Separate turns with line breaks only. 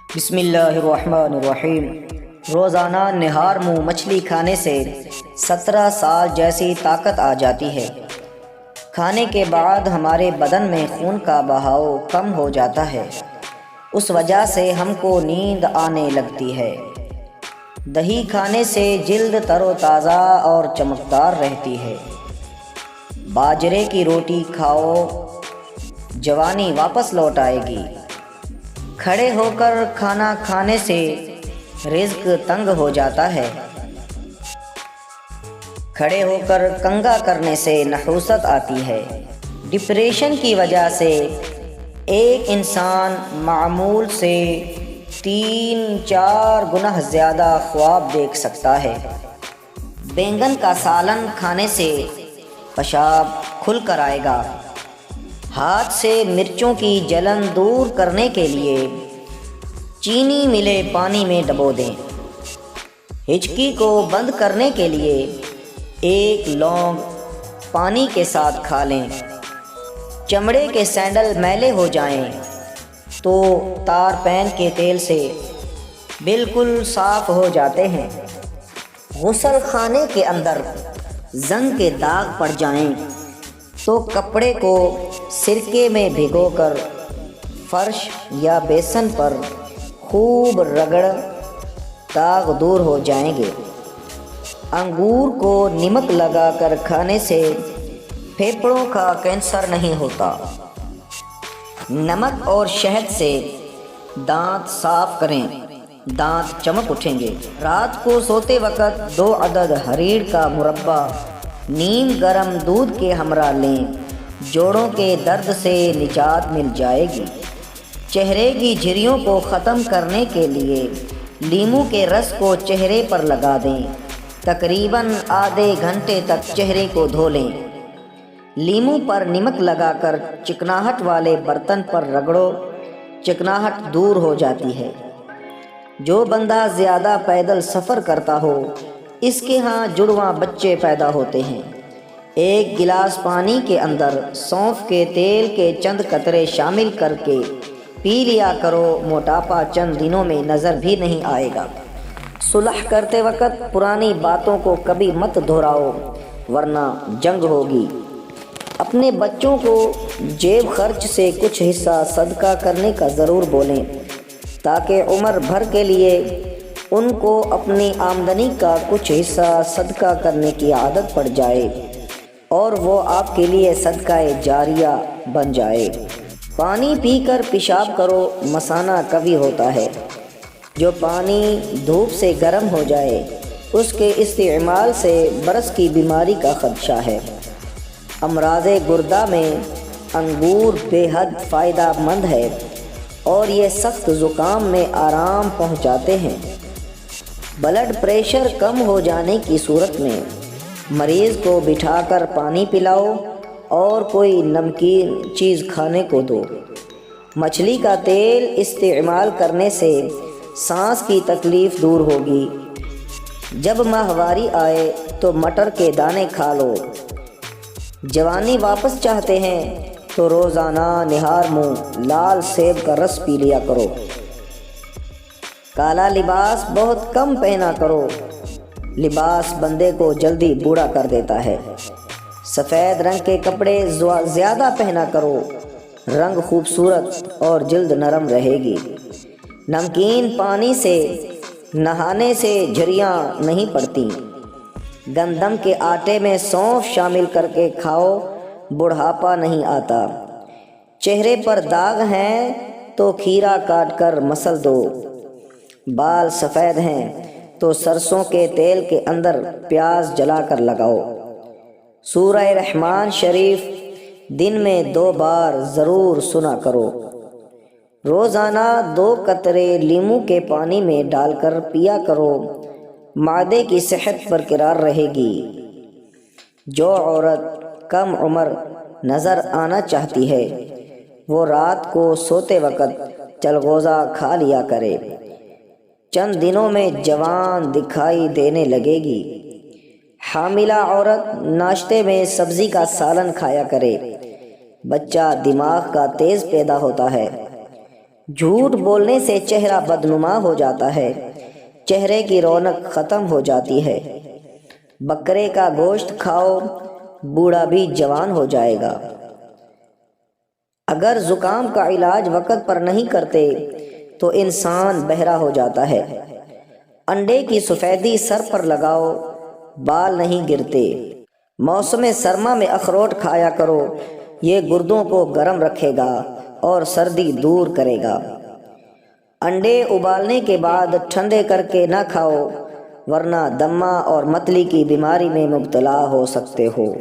بسم اللہ الرحمن الرحیم۔ روزانہ نہار منہ مچھلی کھانے سے 17 سال جیسی طاقت آ جاتی ہے۔ کھانے کے بعد ہمارے بدن میں خون کا بہاؤ کم ہو جاتا ہے، اس وجہ سے ہم کو نیند آنے لگتی ہے۔ دہی کھانے سے جلد تر و تازہ اور چمکدار رہتی ہے۔ باجرے کی روٹی کھاؤ، جوانی واپس لوٹ آئے گی۔ کھڑے ہو کر کھانا کھانے سے رزق تنگ ہو جاتا ہے۔ کھڑے ہو کر کنگا کرنے سے نحوست آتی ہے۔ ڈپریشن کی وجہ سے ایک انسان معمول سے 3-4 گنا زیادہ خواب دیکھ سکتا ہے۔ بینگن کا سالن کھانے سے پیشاب کھل کر آئے گا۔ ہاتھ سے مرچوں کی جلن دور کرنے کے لیے چینی ملے پانی میں ڈبو دیں۔ ہچکی کو بند کرنے کے لیے 1 لونگ پانی کے ساتھ کھا لیں۔ چمڑے کے سینڈل میلے ہو جائیں تو تارپین کے تیل سے بالکل صاف ہو جاتے ہیں۔ غسل خانے کے اندر زنگ کے داغ پڑ جائیں تو کپڑے کو سرکے میں بھگو کر فرش یا بیسن پر خوب رگڑ، داغ دور ہو جائیں گے۔ انگور کو نمک لگا کر کھانے سے پھیپھڑوں کا کینسر نہیں ہوتا۔ نمک اور شہد سے دانت صاف کریں، دانت چمک اٹھیں گے۔ رات کو سوتے وقت 2 عدد ہریڑ کا مربع نیم گرم دودھ کے ہمراہ لیں، جوڑوں کے درد سے نجات مل جائے گی۔ چہرے کی جھریوں کو ختم کرنے کے لیے لیموں کے رس کو چہرے پر لگا دیں، تقریباً آدھے گھنٹے تک چہرے کو دھو لیں۔ لیموں پر نمک لگا کر چکناہٹ والے برتن پر رگڑو، چکناہٹ دور ہو جاتی ہے۔ جو بندہ زیادہ پیدل سفر کرتا ہو، اس کے ہاں جڑواں بچے پیدا ہوتے ہیں۔ 1 گلاس پانی کے اندر سونف کے تیل کے چند قطرے شامل کر کے پی لیا کرو، موٹاپا چند دنوں میں نظر بھی نہیں آئے گا۔ صلح کرتے وقت پرانی باتوں کو کبھی مت دہراؤ ورنہ جنگ ہوگی۔ اپنے بچوں کو جیب خرچ سے کچھ حصہ صدقہ کرنے کا ضرور بولیں، تاکہ عمر بھر کے لیے ان کو اپنی آمدنی کا کچھ حصہ صدقہ کرنے کی عادت پڑ جائے اور وہ آپ کے لیے صدقہ جاریہ بن جائے۔ پانی پی کر پیشاب کرو، مثانہ قوی ہوتا ہے۔ جو پانی دھوپ سے گرم ہو جائے اس کے استعمال سے برس کی بیماری کا خدشہ ہے۔ امراض گردہ میں انگور بے حد فائدہ مند ہے اور یہ سخت زکام میں آرام پہنچاتے ہیں۔ بلڈ پریشر کم ہو جانے کی صورت میں مریض کو بٹھا کر پانی پلاؤ اور کوئی نمکین چیز کھانے کو دو۔ مچھلی کا تیل استعمال کرنے سے سانس کی تکلیف دور ہوگی۔ جب ماہواری آئے تو مٹر کے دانے کھا لو۔ جوانی واپس چاہتے ہیں تو روزانہ نہار منہ لال سیب کا رس پی لیا کرو۔ کالا لباس بہت کم پہنا کرو، لباس بندے کو جلدی بوڑھا کر دیتا ہے۔ سفید رنگ کے کپڑے زیادہ پہنا کرو، رنگ خوبصورت اور جلد نرم رہے گی۔ نمکین پانی سے نہانے سے جھریاں نہیں پڑتی۔ گندم کے آٹے میں سونف شامل کر کے کھاؤ، بڑھاپا نہیں آتا۔ چہرے پر داغ ہیں تو کھیرا کاٹ کر مسل دو۔ بال سفید ہیں تو سرسوں کے تیل کے اندر پیاز جلا کر لگاؤ۔ سورہ رحمان شریف دن میں 2 بار ضرور سنا کرو۔ روزانہ 2 قطرے لیموں کے پانی میں ڈال کر پیا کرو، معدے کی صحت برقرار رہے گی۔ جو عورت کم عمر نظر آنا چاہتی ہے وہ رات کو سوتے وقت چلغوزہ کھا لیا کرے، چند دنوں میں جوان دکھائی دینے لگے گی۔ حاملہ عورت ناشتے میں سبزی کا سالن کھایا کرے، بچہ دماغ کا تیز پیدا ہوتا ہے۔ جھوٹ بولنے سے چہرہ بدنما ہو جاتا ہے، چہرے کی رونق ختم ہو جاتی ہے۔ بکرے کا گوشت کھاؤ، بوڑھا بھی جوان ہو جائے گا۔ اگر زکام کا علاج وقت پر نہیں کرتے تو انسان بہرا ہو جاتا ہے۔ انڈے کی سفیدی سر پر لگاؤ، بال نہیں گرتے۔ موسم سرما میں اخروٹ کھایا کرو، یہ گردوں کو گرم رکھے گا اور سردی دور کرے گا۔ انڈے ابالنے کے بعد ٹھنڈے کر کے نہ کھاؤ، ورنہ دمہ اور متلی کی بیماری میں مبتلا ہو سکتے ہو۔